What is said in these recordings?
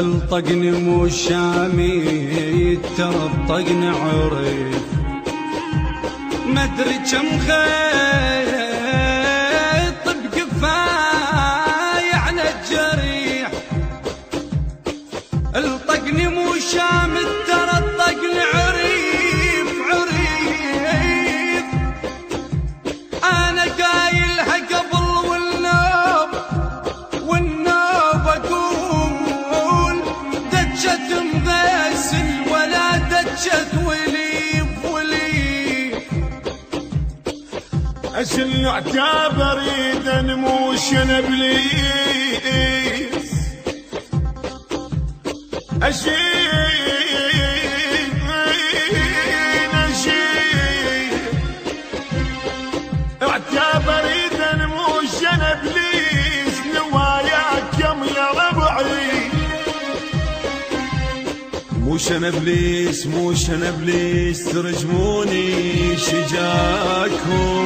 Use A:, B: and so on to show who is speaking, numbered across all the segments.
A: الطقن مو شامي ترى الطقن عريف، مدري كم خيط بقفاي على الجريح. الطقن مو شامي ترى الطقن عريف عريف. انا قايلها قبل والنوب اقول دجت مغسل ولا دجت وليف وليف.
B: أشل عتاب اريد انموش انا بليس، اشيل عتاب اريد انموش انا بليس. نواياكم يا ربعي
A: موش انا بليس موش انا بليس، ترجموني شجاكم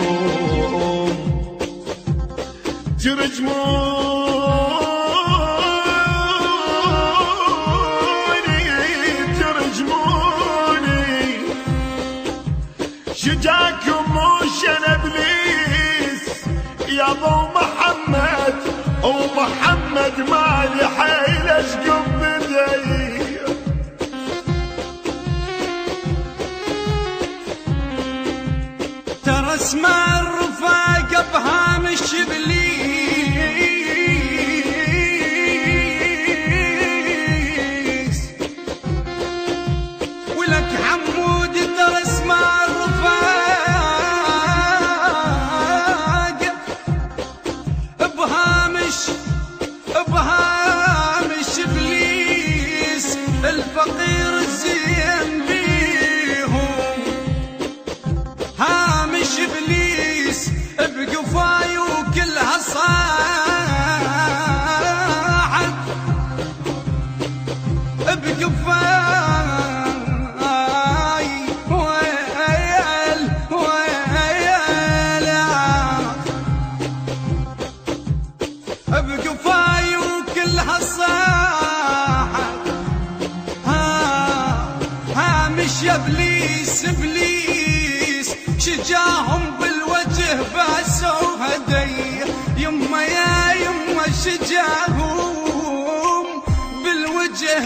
B: ترجموني شجاكم موش انا بليس. يا ابو محمد ومحمد مالي حيل اشقب بدي.
A: ترى اسمع الرفاقة بهامش ابليس، ولك حمود ترى اسمع الرفاقة بهامش ابليس. الفقير الزين بيهم هامش ابليس بقفاي وكلها صاحت بقفاي ويل ويل بقفاي وكلها صاحت. هامش يا ابليس ابليس شجاهم بالوجه باسوا هدي. يما يا يما شجاهم بالوجه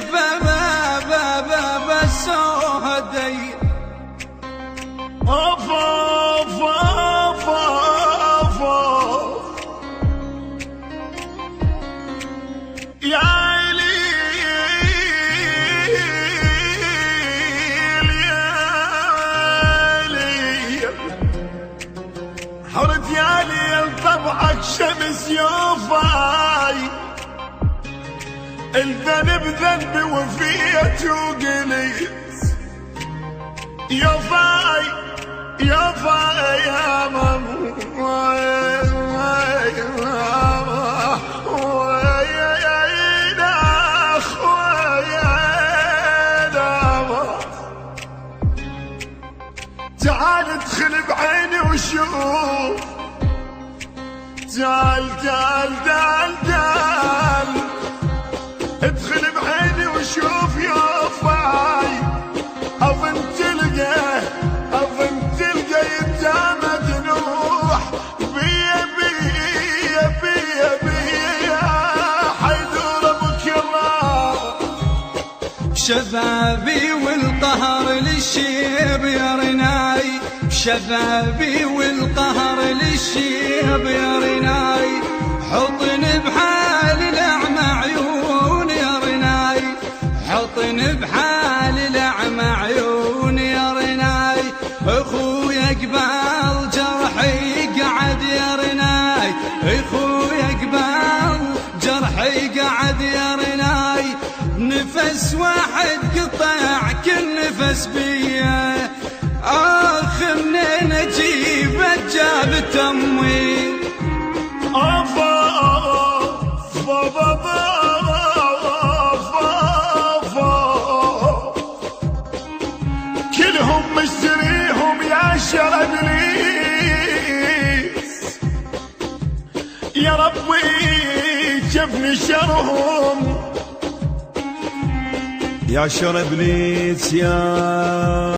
A: باسوا هدي.
B: اوف اوف اوف اوف يا حرت يا ليل طبعك شمس يوفاي. الذنب ذنبي وفيت وقليت يوفاي يوفاي يا ماما تعال ادخل بعيني وشوف. تعال تعال تعال تعال ادخل بعيني وشوف يا فاي. اظن تلقى يتامى نوح بيا بيا بيا بيا حيدور ابو كرام.
A: شبابي والقهر للشيب يا رناي، شبابي والقهر للشيب يا رناي. حطني بحال الأعمى عيون يا رناي، حطني بحال الأعمى عيون يا رناي. اخويا قبال جرحي قعد يا رناي، اخويا قبال جرحي قعد يا رناي. نفس واحد قطع كل نفس بيه، اخ منين اجيب جاب تمويل.
B: كلهم مشتريهم يا شر ابليس. يا ربي شفني شرهم
A: يا شر ابليس يا